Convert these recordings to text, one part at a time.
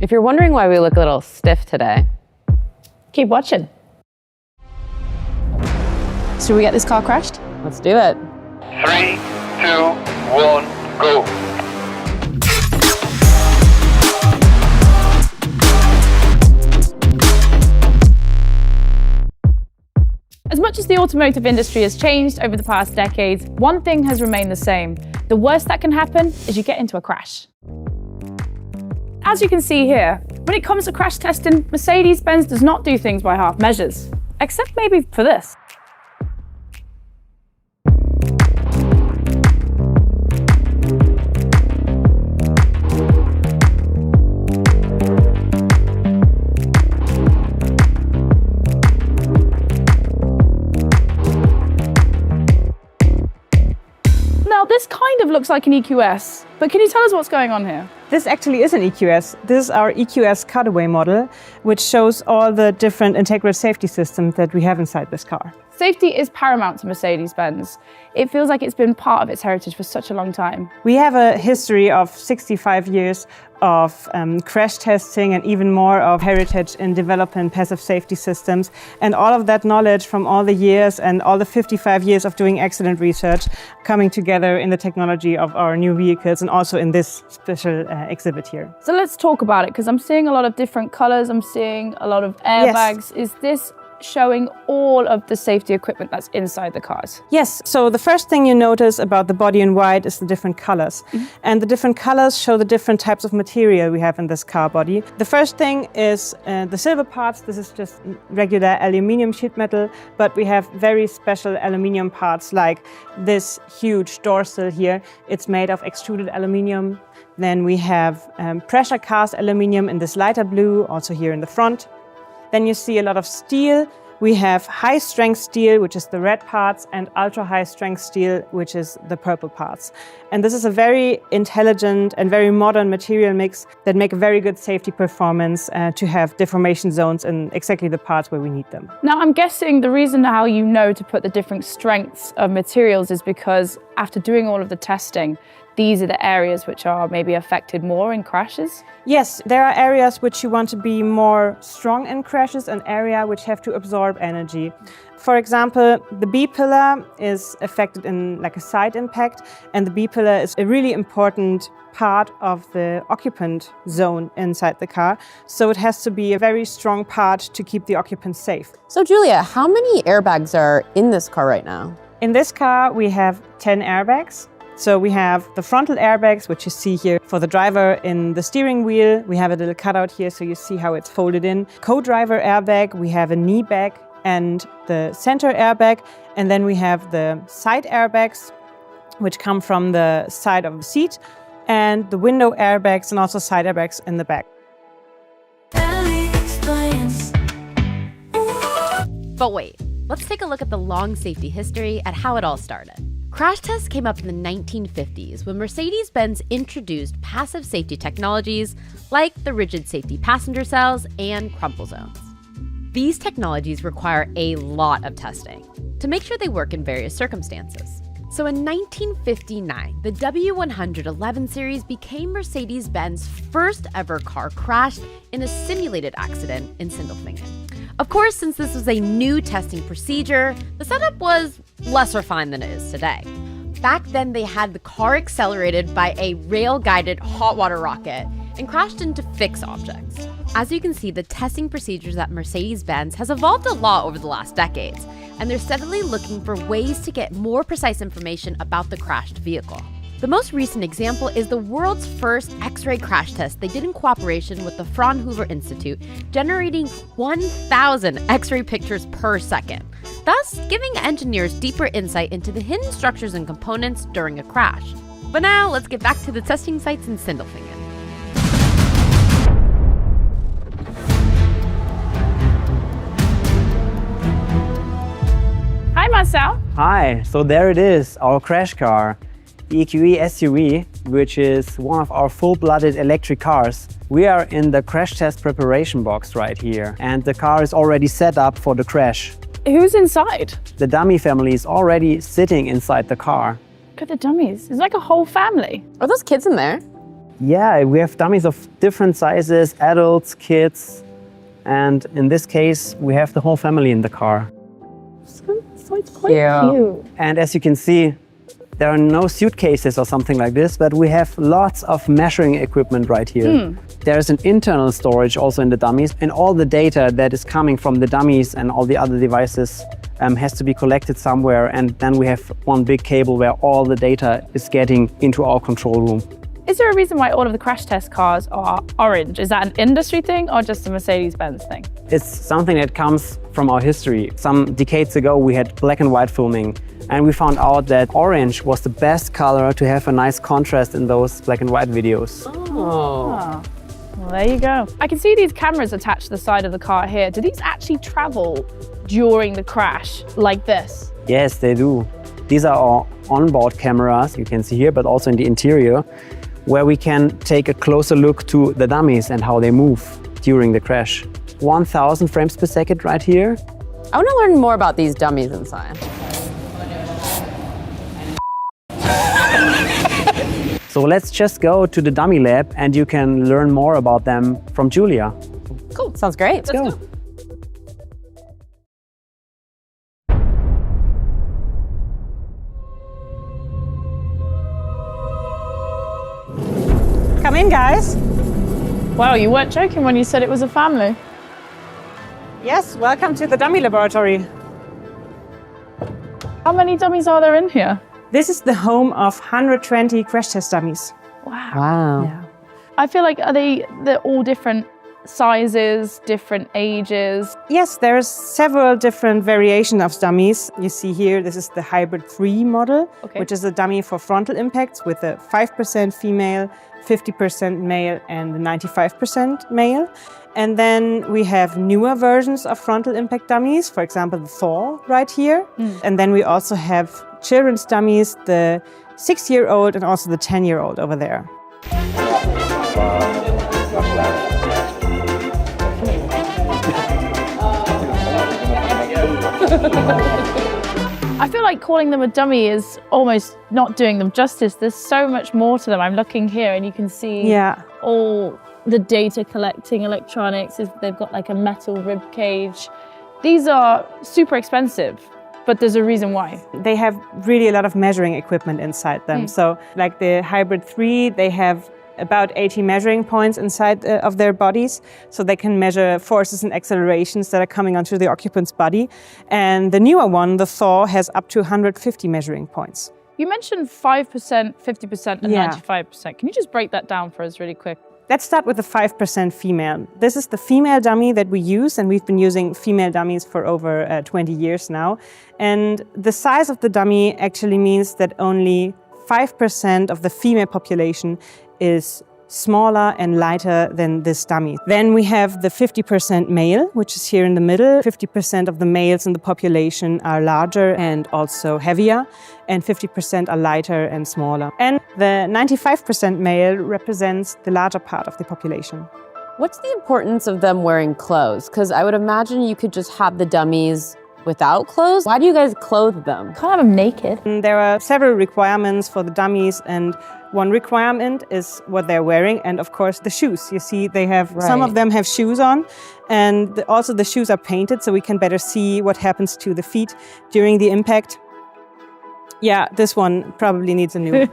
If you're wondering why we look a little stiff today, keep watching. Should we get this car crashed? Let's do it. 3, 2, 1, go. As much as the automotive industry has changed over the past decades, one thing has remained the same. The worst that can happen is you get into a crash. As you can see here, when it comes to crash testing, Mercedes-Benz does not do things by half measures, except maybe for this. Now, this kind of looks like an EQS, but can you tell us what's going on here? This actually is an EQS. This is our EQS Cutaway model, which shows all the different integral safety systems that we have inside this car. Safety is paramount to Mercedes-Benz. It feels like it's been part of its heritage for such a long time. We have a history of 65 years of crash testing and even more of heritage in developing passive safety systems. And all of that knowledge from all the years and all the 55 years of doing accident research coming together in the technology of our new vehicles and also in this special exhibit here. So let's talk about it, because I'm seeing a lot of different colors. I'm seeing a lot of airbags. Yes. Is this showing all of the safety equipment that's inside the cars? Yes, so the first thing you notice about the body in white is the different colors. And the different colors show the different types of material we have in this car body. The first thing is the silver parts. This is just regular aluminium sheet metal, but we have very special aluminium parts like this huge dorsal here. It's made of extruded aluminium. Then we have pressure cast aluminium in this lighter blue, also here in the front. Then you see a lot of steel. We have high-strength steel, which is the red parts, and ultra-high-strength steel, which is the purple parts. And this is a very intelligent and very modern material mix that make a very good safety performance to have deformation zones in exactly the parts where we need them. Now, I'm guessing the reason how you know to put the different strengths of materials is because after doing all of the testing, these are the areas which are maybe affected more in crashes? Yes, there are areas which you want to be more strong in crashes, an area which have to absorb energy. For example, the B-pillar is affected in like a side impact, and the B-pillar is a really important part of the occupant zone inside the car. So it has to be a very strong part to keep the occupants safe. So Julia, how many airbags are in this car right now? In this car, we have 10 airbags. So we have the frontal airbags, which you see here for the driver in the steering wheel. We have a little cutout here, so you see how it's folded in. Co-driver airbag, we have a knee bag and the center airbag. And then we have the side airbags, which come from the side of the seat, and the window airbags and also side airbags in the back. Elly Explains. But wait, let's take a look at the long safety history at how it all started. Crash tests came up in the 1950s when Mercedes-Benz introduced passive safety technologies like the rigid safety passenger cells and crumple zones. These technologies require a lot of testing to make sure they work in various circumstances. So in 1959, the W111 series became Mercedes-Benz's first ever car crashed in a simulated accident in Sindelfingen. Of course, since this was a new testing procedure, the setup was less refined than it is today. Back then, they had the car accelerated by a rail-guided hot water rocket and crashed into fixed objects. As you can see, the testing procedures at Mercedes-Benz has evolved a lot over the last decades, and they're steadily looking for ways to get more precise information about the crashed vehicle. The most recent example is the world's first X-ray crash test they did in cooperation with the Fraunhofer Institute, generating 1,000 X-ray pictures per second, thus giving engineers deeper insight into the hidden structures and components during a crash. But now, let's get back to the testing sites in Sindelfingen. Hi, Marcel. Hi, so there it is, our crash car. The EQE SUV, which is one of our full-blooded electric cars. We are in the crash test preparation box right here, and the car is already set up for the crash. Who's inside? The dummy family is already sitting inside the car. Look at the dummies. It's like a whole family. Are those kids in there? Yeah, we have dummies of different sizes, adults, kids, and in this case, we have the whole family in the car. So it's quite cute. And as you can see, there are no suitcases or something like this, but we have lots of measuring equipment right here. There's an internal storage also in the dummies, and all the data that is coming from the dummies and all the other devices has to be collected somewhere, and then we have one big cable where all the data is getting into our control room. Is there a reason why all of the crash test cars are orange? Is that an industry thing or just a Mercedes-Benz thing? It's something that comes from our history. Some decades ago, we had black and white filming, and we found out that orange was the best color to have a nice contrast in those black and white videos. Well, there you go. I can see these cameras attached to the side of the car here. Do these actually travel during the crash like this? Yes, they do. These are our onboard cameras, you can see here, but also in the interior, where we can take a closer look to the dummies and how they move during the crash. 1000 frames per second right here. I want to learn more about these dummies inside. So let's just go to the dummy lab and you can learn more about them from Julia. Cool, sounds great. Let's go. Come in, guys. Wow, you weren't joking when you said it was a family. Yes, welcome to the dummy laboratory. How many dummies are there in here? This is the home of 120 crash test dummies. Wow. Wow. Yeah. I feel like they're all different sizes, different ages. Yes, there's several different variations of dummies. You see here, this is the Hybrid 3 model, which is a dummy for frontal impacts with a 5% female, 50% male and 95% male. And then we have newer versions of frontal impact dummies, for example, the Thor right here. And then we also have children's dummies, the 6-year-old and also the 10-year-old over there. I feel like calling them a dummy is almost not doing them justice. There's so much more to them. I'm looking here and you can see all the data collecting electronics. They've got like a metal rib cage. These are super expensive, but there's a reason why. They have really a lot of measuring equipment inside them. So like the Hybrid 3, they have about 80 measuring points inside of their bodies, so they can measure forces and accelerations that are coming onto the occupant's body. And the newer one, the Thor, has up to 150 measuring points. You mentioned 5%, 50% and 95%. Can you just break that down for us really quick? Let's start with the 5% female. This is the female dummy that we use, and we've been using female dummies for over 20 years now. And the size of the dummy actually means that only 5% of the female population is smaller and lighter than this dummy. Then we have the 50% male, which is here in the middle. 50% of the males in the population are larger and also heavier, and 50% are lighter and smaller. And the 95% male represents the larger part of the population. What's the importance of them wearing clothes? Because I would imagine you could just have the dummies without clothes. Why do you guys clothe them? Can't have them naked. And there are several requirements for the dummies, and one requirement is what they're wearing, and of course the shoes. You see, they have some of them have shoes on, and also the shoes are painted so we can better see what happens to the feet during the impact. Yeah, this one probably needs a new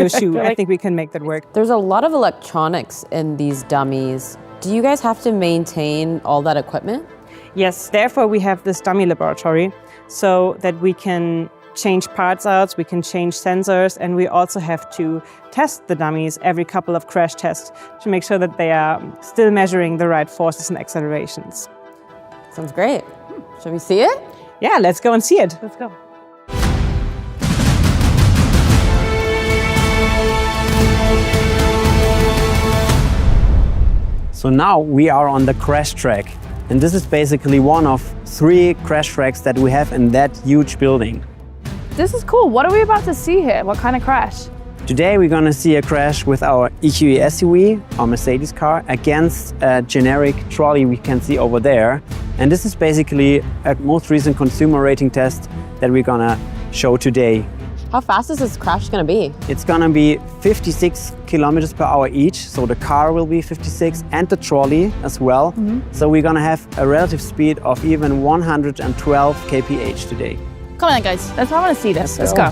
shoe. I think we can make that work. There's a lot of electronics in these dummies. Do you guys have to maintain all that equipment? Yes, therefore we have this dummy laboratory so that we can change parts out, we can change sensors, and we also have to test the dummies every couple of crash tests to make sure that they are still measuring the right forces and accelerations. Sounds great. Shall we see it? Yeah, let's go and see it. Let's go. So now we are on the crash track. And this is basically one of 3 crash tracks that we have in that huge building. This is cool. What are we about to see here? What kind of crash? Today we're going to see a crash with our EQE SUV, our Mercedes car, against a generic trolley we can see over there. And this is basically a most recent consumer rating test that we're going to show today. How fast is this crash gonna be? It's gonna be 56 kilometers per hour each, so the car will be 56 and the trolley as well. So we're gonna have a relative speed of even 112 kph today. Come on, guys. I want to see this. Let's go.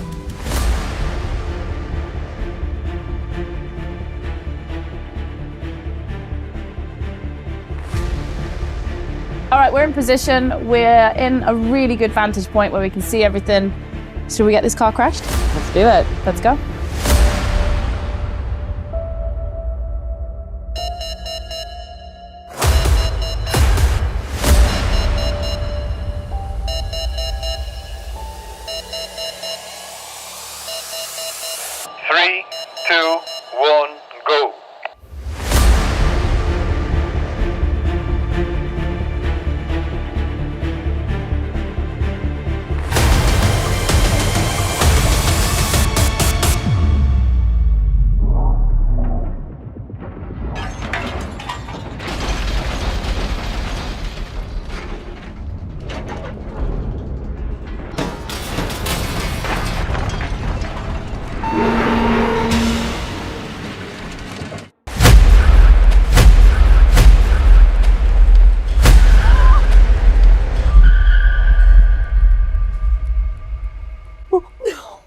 All right, we're in position. We're in a really good vantage point where we can see everything. Should we get this car crashed? Let's do it. Let's go. Three, two, one, go.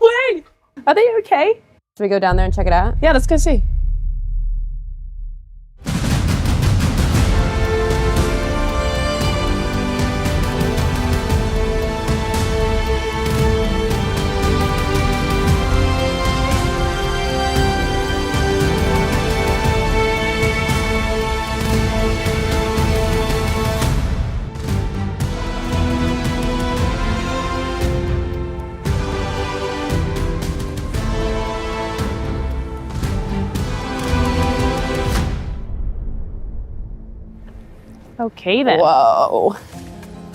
Wait, are they okay? Should we go down there and check it out? Yeah, let's go see. Okay then. Whoa.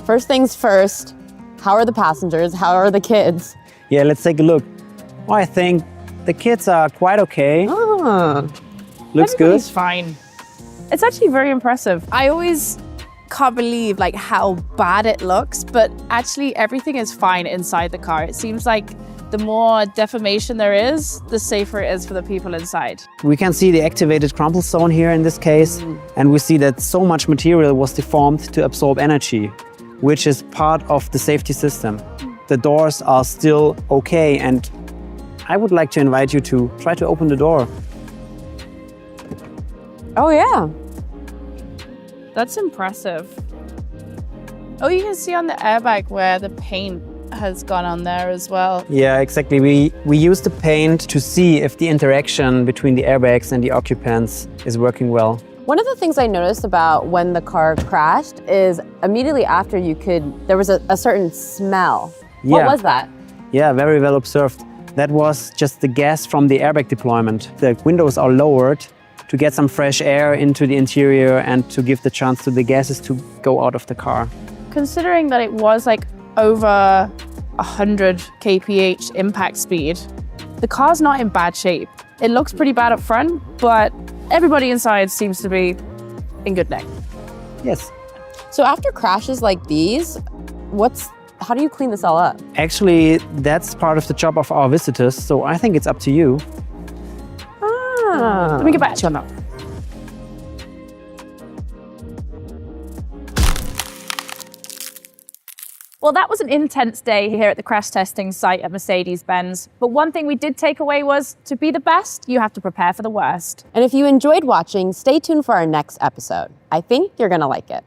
First things first, how are the passengers? How are the kids? Yeah, let's take a look. Well, I think the kids are quite okay. Ah. Looks good. Everybody's fine. It's actually very impressive. I always can't believe like how bad it looks, but Actually, everything is fine inside the car. It seems like the more deformation there is, the safer it is for the people inside. We can see the activated crumple zone here in this case, and we see that so much material was deformed to absorb energy, which is part of the safety system. The doors are still okay, and I would like to invite you to try to open the door. Oh yeah. That's impressive. Oh, you can see on the airbag where the paint has gone on there as well. Yeah, exactly. We use the paint to see if the interaction between the airbags and the occupants is working well. One of the things I noticed about when the car crashed is immediately after there was a certain smell. What Yeah. was that? Yeah, very well observed. That was just the gas from the airbag deployment. The windows are lowered to get some fresh air into the interior and to give the chance to the gases to go out of the car. Considering that it was like over 100 kph impact speed, the car's not in bad shape. It looks pretty bad up front, but everybody inside seems to be in good nick. Yes. So after crashes like these, how do you clean this all up? Actually, that's part of the job of our visitors, so I think it's up to you. Ah. Let me get back to you on that. Well, that was an intense day here at the crash testing site at Mercedes-Benz. But one thing we did take away was, to be the best, you have to prepare for the worst. And if you enjoyed watching, stay tuned for our next episode. I think you're gonna like it.